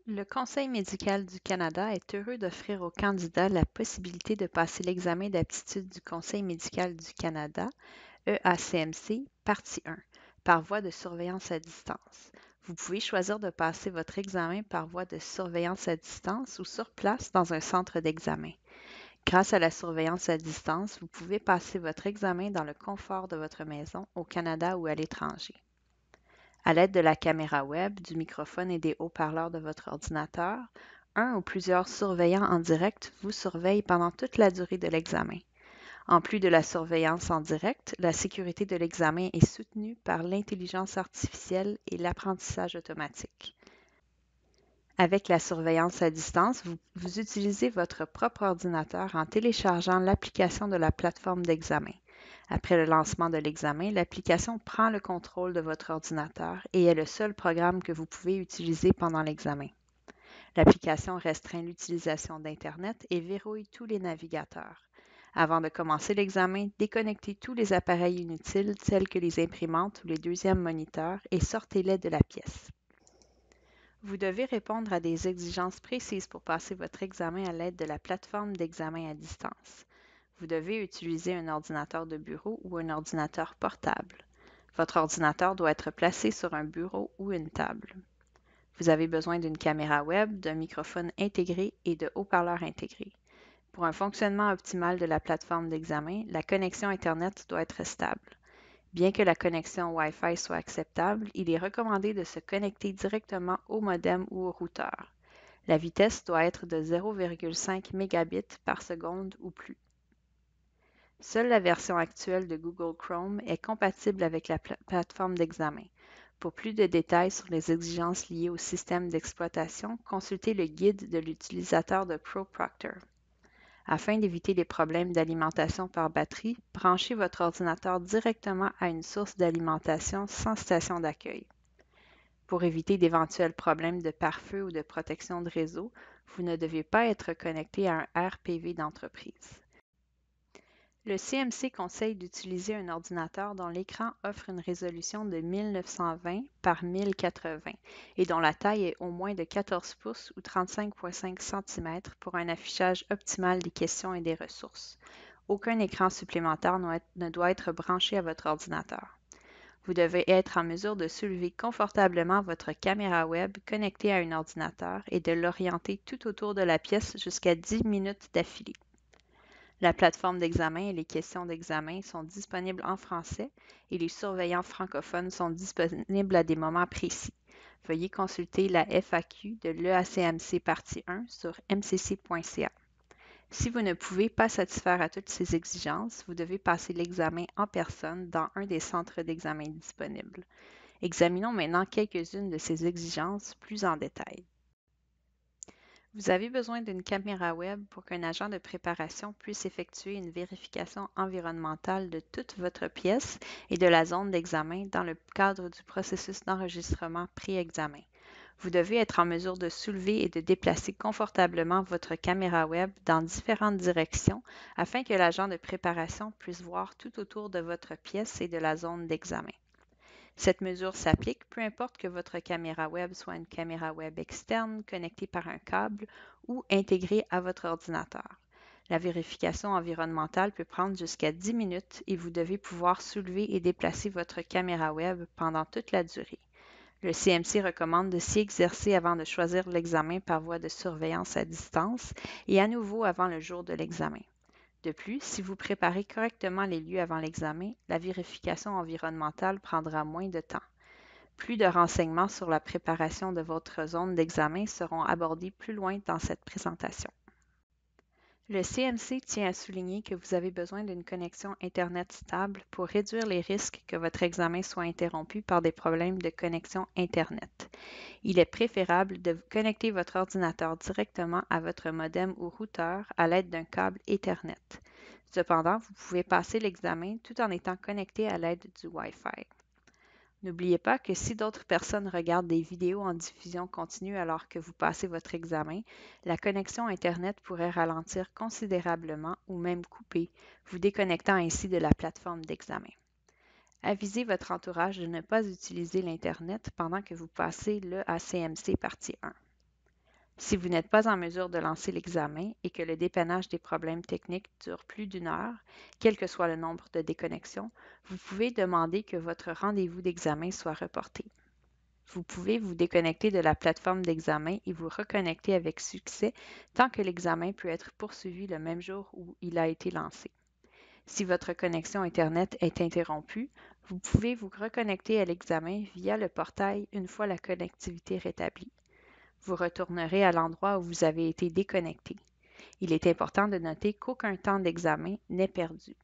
Le Conseil médical du Canada est heureux d'offrir aux candidats la possibilité de passer l'examen d'aptitude du Conseil médical du Canada, EACMC, partie 1, par voie de surveillance à distance. Vous pouvez choisir de passer votre examen par voie de surveillance à distance ou sur place dans un centre d'examen. Grâce à la surveillance à distance, vous pouvez passer votre examen dans le confort de votre maison, au Canada ou à l'étranger. À l'aide de la caméra web, du microphone et des haut-parleurs de votre ordinateur, un ou plusieurs surveillants en direct vous surveillent pendant toute la durée de l'examen. En plus de la surveillance en direct, la sécurité de l'examen est soutenue par l'intelligence artificielle et l'apprentissage automatique. Avec la surveillance à distance, vous utilisez votre propre ordinateur en téléchargeant l'application de la plateforme d'examen. Après le lancement de l'examen, l'application prend le contrôle de votre ordinateur et est le seul programme que vous pouvez utiliser pendant l'examen. L'application restreint l'utilisation d'Internet et verrouille tous les navigateurs. Avant de commencer l'examen, déconnectez tous les appareils inutiles tels que les imprimantes ou les deuxièmes moniteurs et sortez-les de la pièce. Vous devez répondre à des exigences précises pour passer votre examen à l'aide de la plateforme d'examen à distance. Vous devez utiliser un ordinateur de bureau ou un ordinateur portable. Votre ordinateur doit être placé sur un bureau ou une table. Vous avez besoin d'une caméra web, d'un microphone intégré et de haut-parleurs intégrés. Pour un fonctionnement optimal de la plateforme d'examen, la connexion Internet doit être stable. Bien que la connexion Wi-Fi soit acceptable, il est recommandé de se connecter directement au modem ou au routeur. La vitesse doit être de 0,5 mégabits par seconde ou plus. Seule la version actuelle de Google Chrome est compatible avec la plateforme d'examen. Pour plus de détails sur les exigences liées au système d'exploitation, consultez le guide de l'utilisateur de ProProctor. Afin d'éviter les problèmes d'alimentation par batterie, branchez votre ordinateur directement à une source d'alimentation sans station d'accueil. Pour éviter d'éventuels problèmes de pare-feu ou de protection de réseau, vous ne devez pas être connecté à un RPV d'entreprise. Le CMC conseille d'utiliser un ordinateur dont l'écran offre une résolution de 1920 par 1080 et dont la taille est au moins de 14 pouces ou 35,5 cm pour un affichage optimal des questions et des ressources. Aucun écran supplémentaire ne doit être branché à votre ordinateur. Vous devez être en mesure de soulever confortablement votre caméra web connectée à un ordinateur et de l'orienter tout autour de la pièce jusqu'à 10 minutes d'affilée. La plateforme d'examen et les questions d'examen sont disponibles en français et les surveillants francophones sont disponibles à des moments précis. Veuillez consulter la FAQ de l'EACMC partie 1 sur mcc.ca. Si vous ne pouvez pas satisfaire à toutes ces exigences, vous devez passer l'examen en personne dans un des centres d'examen disponibles. Examinons maintenant quelques-unes de ces exigences plus en détail. Vous avez besoin d'une caméra web pour qu'un agent de préparation puisse effectuer une vérification environnementale de toute votre pièce et de la zone d'examen dans le cadre du processus d'enregistrement pré-examen. Vous devez être en mesure de soulever et de déplacer confortablement votre caméra web dans différentes directions afin que l'agent de préparation puisse voir tout autour de votre pièce et de la zone d'examen. Cette mesure s'applique peu importe que votre caméra web soit une caméra web externe connectée par un câble ou intégrée à votre ordinateur. La vérification environnementale peut prendre jusqu'à 10 minutes et vous devez pouvoir soulever et déplacer votre caméra web pendant toute la durée. Le CMC recommande de s'y exercer avant de choisir l'examen par voie de surveillance à distance et à nouveau avant le jour de l'examen. De plus, si vous préparez correctement les lieux avant l'examen, la vérification environnementale prendra moins de temps. Plus de renseignements sur la préparation de votre zone d'examen seront abordés plus loin dans cette présentation. Le CMC tient à souligner que vous avez besoin d'une connexion Internet stable pour réduire les risques que votre examen soit interrompu par des problèmes de connexion Internet. Il est préférable de connecter votre ordinateur directement à votre modem ou routeur à l'aide d'un câble Ethernet. Cependant, vous pouvez passer l'examen tout en étant connecté à l'aide du Wi-Fi. N'oubliez pas que si d'autres personnes regardent des vidéos en diffusion continue alors que vous passez votre examen, la connexion Internet pourrait ralentir considérablement ou même couper, vous déconnectant ainsi de la plateforme d'examen. Avisez votre entourage de ne pas utiliser l'Internet pendant que vous passez le ACMC partie 1. Si vous n'êtes pas en mesure de lancer l'examen et que le dépannage des problèmes techniques dure plus d'une heure, quel que soit le nombre de déconnexions, vous pouvez demander que votre rendez-vous d'examen soit reporté. Vous pouvez vous déconnecter de la plateforme d'examen et vous reconnecter avec succès tant que l'examen peut être poursuivi le même jour où il a été lancé. Si votre connexion Internet est interrompue, vous pouvez vous reconnecter à l'examen via le portail une fois la connectivité rétablie. Vous retournerez à l'endroit où vous avez été déconnecté. Il est important de noter qu'aucun temps d'examen n'est perdu.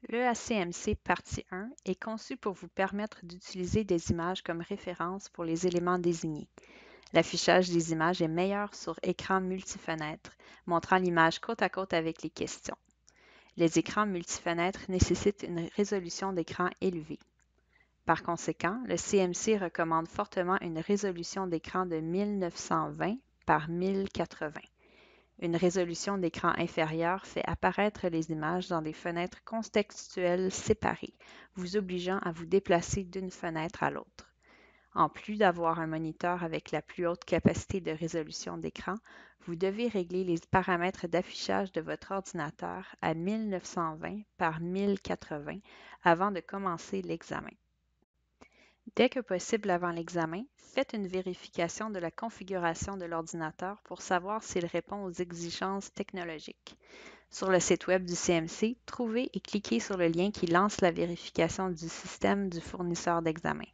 L'EACMC Partie 1 est conçu pour vous permettre d'utiliser des images comme référence pour les éléments désignés. L'affichage des images est meilleur sur écran multifenêtre, montrant l'image côte à côte avec les questions. Les écrans multifenêtres nécessitent une résolution d'écran élevée. Par conséquent, le CMC recommande fortement une résolution d'écran de 1920 par 1080. Une résolution d'écran inférieure fait apparaître les images dans des fenêtres contextuelles séparées, vous obligeant à vous déplacer d'une fenêtre à l'autre. En plus d'avoir un moniteur avec la plus haute capacité de résolution d'écran, vous devez régler les paramètres d'affichage de votre ordinateur à 1920 par 1080 avant de commencer l'examen. Dès que possible avant l'examen, faites une vérification de la configuration de l'ordinateur pour savoir s'il répond aux exigences technologiques. Sur le site web du CMC, trouvez et cliquez sur le lien qui lance la vérification du système du fournisseur d'examen.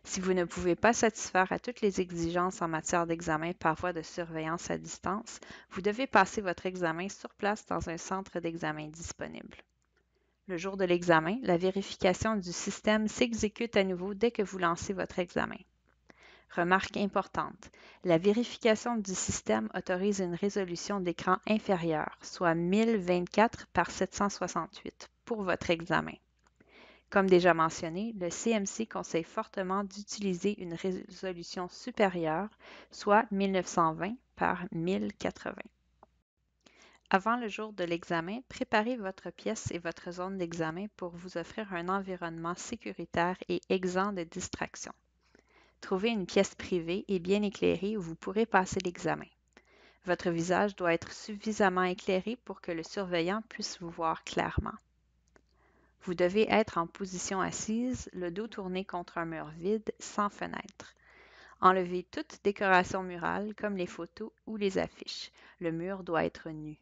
Si vous ne pouvez pas satisfaire à toutes les exigences en matière d'examen par voie de surveillance à distance, vous devez passer votre examen sur place dans un centre d'examen disponible. Le jour de l'examen, la vérification du système s'exécute à nouveau dès que vous lancez votre examen. Remarque importante, la vérification du système autorise une résolution d'écran inférieure, soit 1024 par 768 pour votre examen. Comme déjà mentionné, le CMC conseille fortement d'utiliser une résolution supérieure, soit 1920 par 1080. Avant le jour de l'examen, préparez votre pièce et votre zone d'examen pour vous offrir un environnement sécuritaire et exempt de distractions. Trouvez une pièce privée et bien éclairée où vous pourrez passer l'examen. Votre visage doit être suffisamment éclairé pour que le surveillant puisse vous voir clairement. Vous devez être en position assise, le dos tourné contre un mur vide, sans fenêtre. Enlevez toute décoration murale comme les photos ou les affiches. Le mur doit être nu.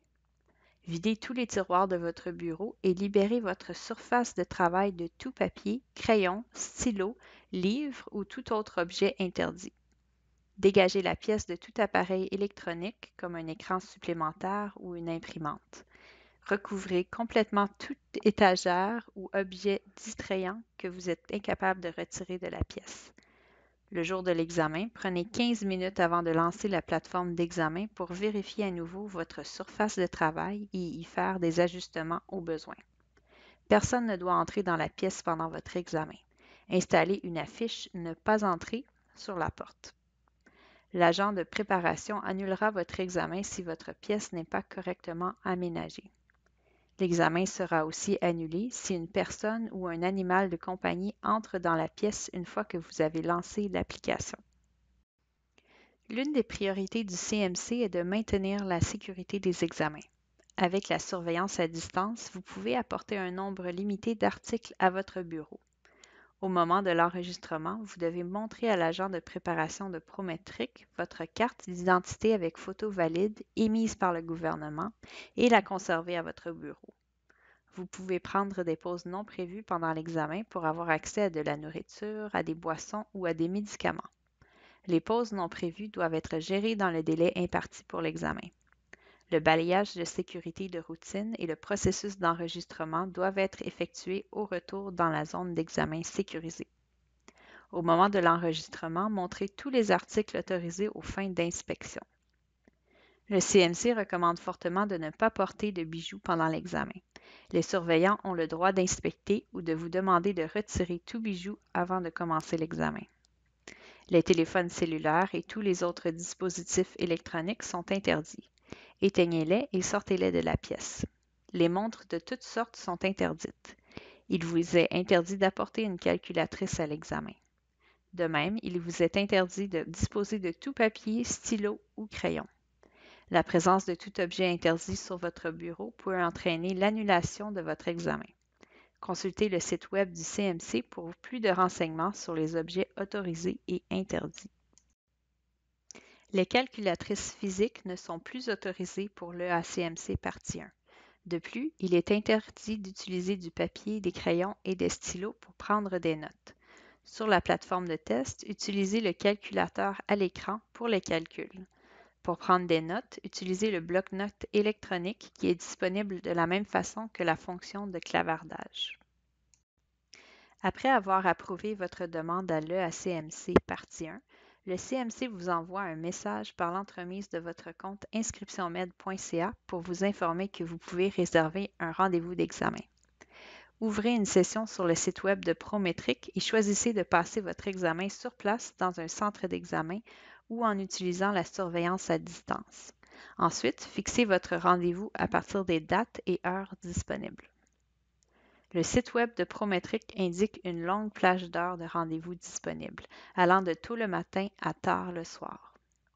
Videz tous les tiroirs de votre bureau et libérez votre surface de travail de tout papier, crayon, stylo, livre ou tout autre objet interdit. Dégagez la pièce de tout appareil électronique comme un écran supplémentaire ou une imprimante. Recouvrez complètement toute étagère ou objet distrayant que vous êtes incapable de retirer de la pièce. Le jour de l'examen, prenez 15 minutes avant de lancer la plateforme d'examen pour vérifier à nouveau votre surface de travail et y faire des ajustements au besoin. Personne ne doit entrer dans la pièce pendant votre examen. Installez une affiche « Ne pas entrer » sur la porte. L'agent de préparation annulera votre examen si votre pièce n'est pas correctement aménagée. L'examen sera aussi annulé si une personne ou un animal de compagnie entre dans la pièce une fois que vous avez lancé l'application. L'une des priorités du CMC est de maintenir la sécurité des examens. Avec la surveillance à distance, vous pouvez apporter un nombre limité d'articles à votre bureau. Au moment de l'enregistrement, vous devez montrer à l'agent de préparation de Prometric votre carte d'identité avec photo valide émise par le gouvernement et la conserver à votre bureau. Vous pouvez prendre des pauses non prévues pendant l'examen pour avoir accès à de la nourriture, à des boissons ou à des médicaments. Les pauses non prévues doivent être gérées dans le délai imparti pour l'examen. Le balayage de sécurité de routine et le processus d'enregistrement doivent être effectués au retour dans la zone d'examen sécurisée. Au moment de l'enregistrement, montrez tous les articles autorisés aux fins d'inspection. Le CMC recommande fortement de ne pas porter de bijoux pendant l'examen. Les surveillants ont le droit d'inspecter ou de vous demander de retirer tout bijou avant de commencer l'examen. Les téléphones cellulaires et tous les autres dispositifs électroniques sont interdits. Éteignez-les et sortez-les de la pièce. Les montres de toutes sortes sont interdites. Il vous est interdit d'apporter une calculatrice à l'examen. De même, il vous est interdit de disposer de tout papier, stylo ou crayon. La présence de tout objet interdit sur votre bureau peut entraîner l'annulation de votre examen. Consultez le site Web du CMC pour plus de renseignements sur les objets autorisés et interdits. Les calculatrices physiques ne sont plus autorisées pour l'EACMC Partie 1. De plus, il est interdit d'utiliser du papier, des crayons et des stylos pour prendre des notes. Sur la plateforme de test, utilisez le calculateur à l'écran pour les calculs. Pour prendre des notes, utilisez le bloc-notes électronique qui est disponible de la même façon que la fonction de clavardage. Après avoir approuvé votre demande à l'EACMC Partie 1, le CMC vous envoie un message par l'entremise de votre compte inscriptionmed.ca pour vous informer que vous pouvez réserver un rendez-vous d'examen. Ouvrez une session sur le site web de Prométrique et choisissez de passer votre examen sur place dans un centre d'examen ou en utilisant la surveillance à distance. Ensuite, fixez votre rendez-vous à partir des dates et heures disponibles. Le site web de Prométrique indique une longue plage d'heures de rendez-vous disponibles, allant de tôt le matin à tard le soir.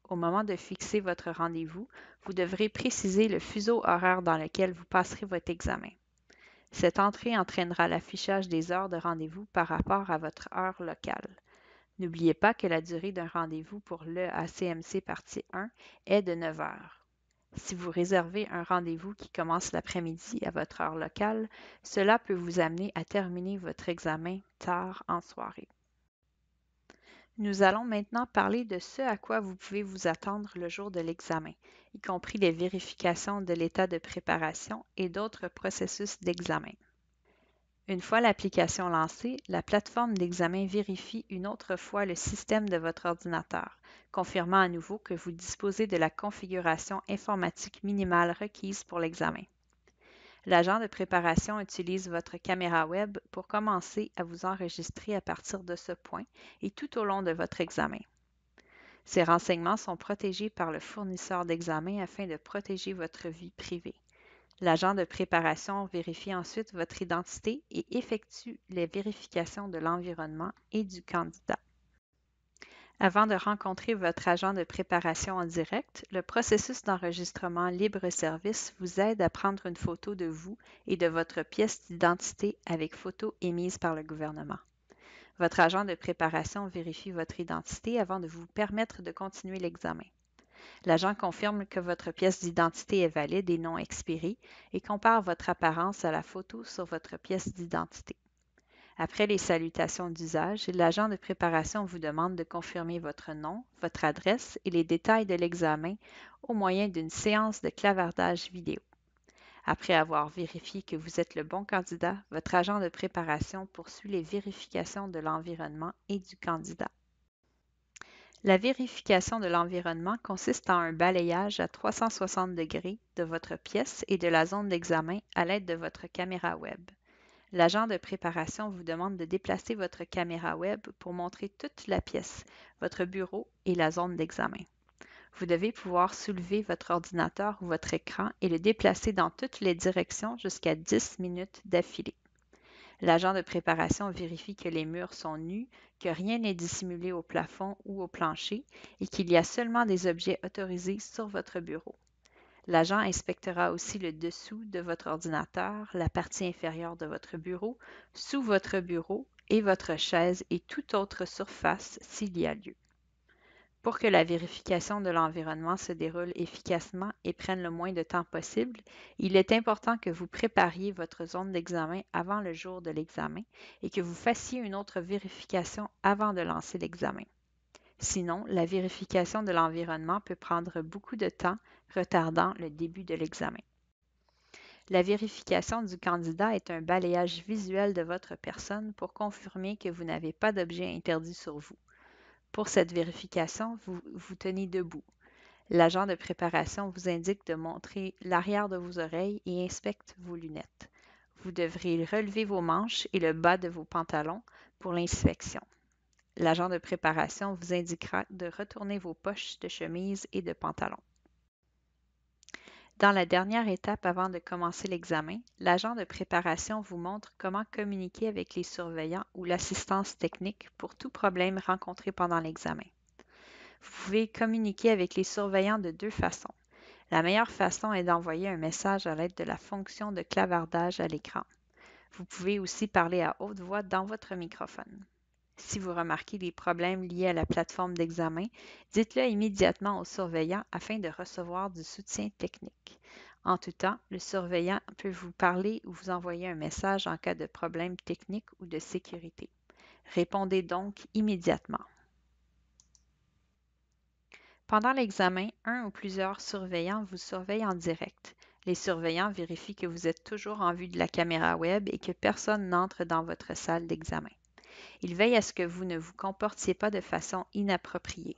Au moment de fixer votre rendez-vous, vous devrez préciser le fuseau horaire dans lequel vous passerez votre examen. Cette entrée entraînera l'affichage des heures de rendez-vous par rapport à votre heure locale. N'oubliez pas que la durée d'un rendez-vous pour l'EACMC Partie 1 est de 9 heures. Si vous réservez un rendez-vous qui commence l'après-midi à votre heure locale, cela peut vous amener à terminer votre examen tard en soirée. Nous allons maintenant parler de ce à quoi vous pouvez vous attendre le jour de l'examen, y compris les vérifications de l'état de préparation et d'autres processus d'examen. Une fois l'application lancée, la plateforme d'examen vérifie une autre fois le système de votre ordinateur, confirmant à nouveau que vous disposez de la configuration informatique minimale requise pour l'examen. L'agent de préparation utilise votre caméra web pour commencer à vous enregistrer à partir de ce point et tout au long de votre examen. Ces renseignements sont protégés par le fournisseur d'examen afin de protéger votre vie privée. L'agent de préparation vérifie ensuite votre identité et effectue les vérifications de l'environnement et du candidat. Avant de rencontrer votre agent de préparation en direct, le processus d'enregistrement libre-service vous aide à prendre une photo de vous et de votre pièce d'identité avec photo émise par le gouvernement. Votre agent de préparation vérifie votre identité avant de vous permettre de continuer l'examen. L'agent confirme que votre pièce d'identité est valide et non expirée et compare votre apparence à la photo sur votre pièce d'identité. Après les salutations d'usage, l'agent de préparation vous demande de confirmer votre nom, votre adresse et les détails de l'examen au moyen d'une séance de clavardage vidéo. Après avoir vérifié que vous êtes le bon candidat, votre agent de préparation poursuit les vérifications de l'environnement et du candidat. La vérification de l'environnement consiste en un balayage à 360 degrés de votre pièce et de la zone d'examen à l'aide de votre caméra web. L'agent de préparation vous demande de déplacer votre caméra web pour montrer toute la pièce, votre bureau et la zone d'examen. Vous devez pouvoir soulever votre ordinateur ou votre écran et le déplacer dans toutes les directions jusqu'à 10 minutes d'affilée. L'agent de préparation vérifie que les murs sont nus, que rien n'est dissimulé au plafond ou au plancher et qu'il y a seulement des objets autorisés sur votre bureau. L'agent inspectera aussi le dessous de votre ordinateur, la partie inférieure de votre bureau, sous votre bureau et votre chaise et toute autre surface s'il y a lieu. Pour que la vérification de l'environnement se déroule efficacement et prenne le moins de temps possible, il est important que vous prépariez votre zone d'examen avant le jour de l'examen et que vous fassiez une autre vérification avant de lancer l'examen. Sinon, la vérification de l'environnement peut prendre beaucoup de temps, retardant le début de l'examen. La vérification du candidat est un balayage visuel de votre personne pour confirmer que vous n'avez pas d'objet interdit sur vous. Pour cette vérification, vous vous tenez debout. L'agent de préparation vous indique de montrer l'arrière de vos oreilles et inspecte vos lunettes. Vous devrez relever vos manches et le bas de vos pantalons pour l'inspection. L'agent de préparation vous indiquera de retourner vos poches de chemise et de pantalon. Dans la dernière étape avant de commencer l'examen, l'agent de préparation vous montre comment communiquer avec les surveillants ou l'assistance technique pour tout problème rencontré pendant l'examen. Vous pouvez communiquer avec les surveillants de deux façons. La meilleure façon est d'envoyer un message à l'aide de la fonction de clavardage à l'écran. Vous pouvez aussi parler à haute voix dans votre microphone. Si vous remarquez des problèmes liés à la plateforme d'examen, dites-le immédiatement au surveillant afin de recevoir du soutien technique. En tout temps, le surveillant peut vous parler ou vous envoyer un message en cas de problème technique ou de sécurité. Répondez donc immédiatement. Pendant l'examen, un ou plusieurs surveillants vous surveillent en direct. Les surveillants vérifient que vous êtes toujours en vue de la caméra web et que personne n'entre dans votre salle d'examen. Ils veillent à ce que vous ne vous comportiez pas de façon inappropriée.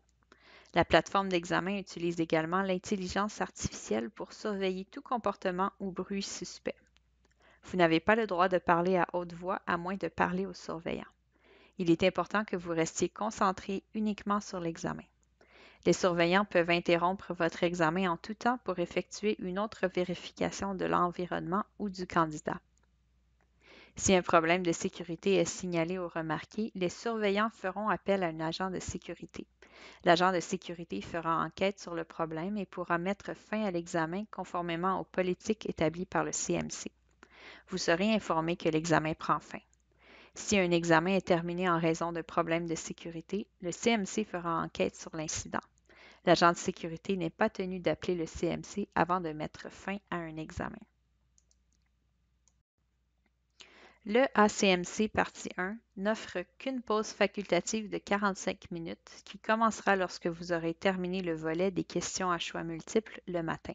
La plateforme d'examen utilise également l'intelligence artificielle pour surveiller tout comportement ou bruit suspect. Vous n'avez pas le droit de parler à haute voix à moins de parler aux surveillants. Il est important que vous restiez concentré uniquement sur l'examen. Les surveillants peuvent interrompre votre examen en tout temps pour effectuer une autre vérification de l'environnement ou du candidat. Si un problème de sécurité est signalé ou remarqué, les surveillants feront appel à un agent de sécurité. L'agent de sécurité fera enquête sur le problème et pourra mettre fin à l'examen conformément aux politiques établies par le CMC. Vous serez informé que l'examen prend fin. Si un examen est terminé en raison de problèmes de sécurité, le CMC fera enquête sur l'incident. L'agent de sécurité n'est pas tenu d'appeler le CMC avant de mettre fin à un examen. Le ACMC partie 1 n'offre qu'une pause facultative de 45 minutes qui commencera lorsque vous aurez terminé le volet des questions à choix multiples le matin.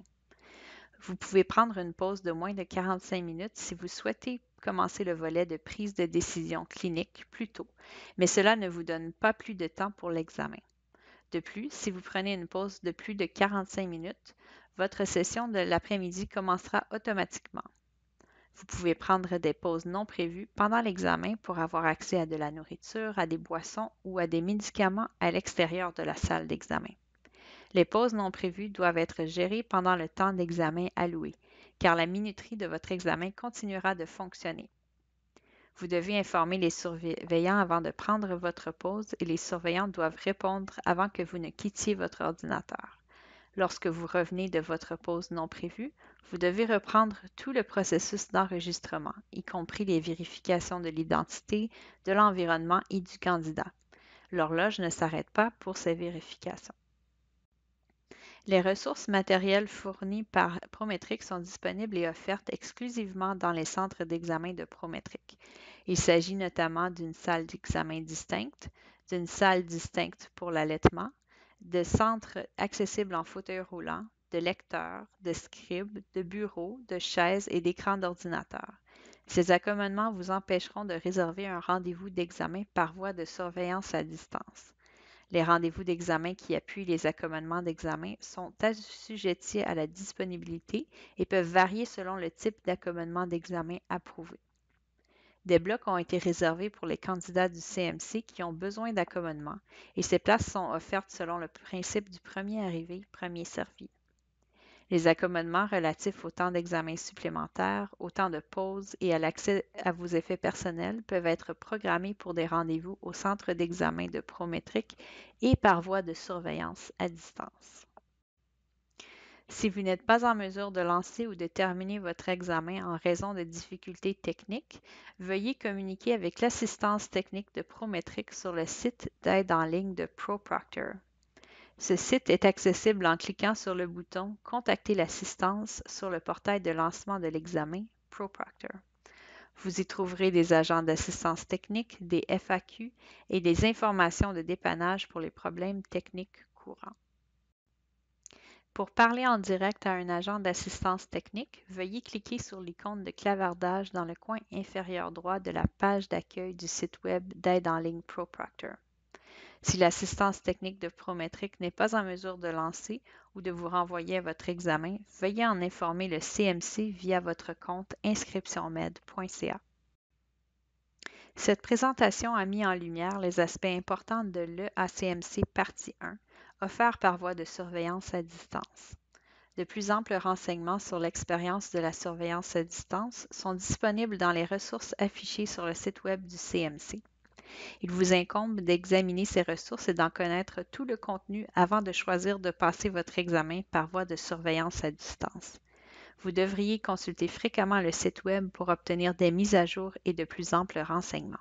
Vous pouvez prendre une pause de moins de 45 minutes si vous souhaitez commencer le volet de prise de décision clinique plus tôt, mais cela ne vous donne pas plus de temps pour l'examen. De plus, si vous prenez une pause de plus de 45 minutes, votre session de l'après-midi commencera automatiquement. Vous pouvez prendre des pauses non prévues pendant l'examen pour avoir accès à de la nourriture, à des boissons ou à des médicaments à l'extérieur de la salle d'examen. Les pauses non prévues doivent être gérées pendant le temps d'examen alloué, car la minuterie de votre examen continuera de fonctionner. Vous devez informer les surveillants avant de prendre votre pause et les surveillants doivent répondre avant que vous ne quittiez votre ordinateur. Lorsque vous revenez de votre pause non prévue, vous devez reprendre tout le processus d'enregistrement, y compris les vérifications de l'identité, de l'environnement et du candidat. L'horloge ne s'arrête pas pour ces vérifications. Les ressources matérielles fournies par Prometric sont disponibles et offertes exclusivement dans les centres d'examen de Prometric. Il s'agit notamment d'une salle d'examen distincte, d'une salle distincte pour l'allaitement, de centres accessibles en fauteuil roulant, de lecteurs, de scribes, de bureaux, de chaises et d'écrans d'ordinateur. Ces accommodements vous empêcheront de réserver un rendez-vous d'examen par voie de surveillance à distance. Les rendez-vous d'examen qui appuient les accommodements d'examen sont assujettis à la disponibilité et peuvent varier selon le type d'accommodement d'examen approuvé. Des blocs ont été réservés pour les candidats du CMC qui ont besoin d'accommodement et ces places sont offertes selon le principe du premier arrivé, premier servi. Les accommodements relatifs au temps d'examen supplémentaire, au temps de pause et à l'accès à vos effets personnels peuvent être programmés pour des rendez-vous au centre d'examen de Prometric et par voie de surveillance à distance. Si vous n'êtes pas en mesure de lancer ou de terminer votre examen en raison de difficultés techniques, veuillez communiquer avec l'assistance technique de Prometric sur le site d'aide en ligne de ProProctor. Ce site est accessible en cliquant sur le bouton « Contacter l'assistance » sur le portail de lancement de l'examen ProProctor. Vous y trouverez des agents d'assistance technique, des FAQ et des informations de dépannage pour les problèmes techniques courants. Pour parler en direct à un agent d'assistance technique, veuillez cliquer sur l'icône de clavardage dans le coin inférieur droit de la page d'accueil du site web d'aide en ligne ProProctor. Si l'assistance technique de Prometric n'est pas en mesure de lancer ou de vous renvoyer à votre examen, veuillez en informer le CMC via votre compte inscriptionmed.ca. Cette présentation a mis en lumière les aspects importants de l'EACMC partie 1, offert par voie de surveillance à distance. De plus amples renseignements sur l'expérience de la surveillance à distance sont disponibles dans les ressources affichées sur le site Web du CMC. Il vous incombe d'examiner ces ressources et d'en connaître tout le contenu avant de choisir de passer votre examen par voie de surveillance à distance. Vous devriez consulter fréquemment le site Web pour obtenir des mises à jour et de plus amples renseignements.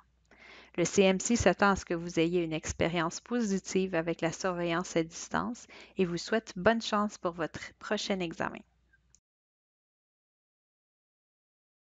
Le CMC s'attend à ce que vous ayez une expérience positive avec la surveillance à distance et vous souhaite bonne chance pour votre prochain examen.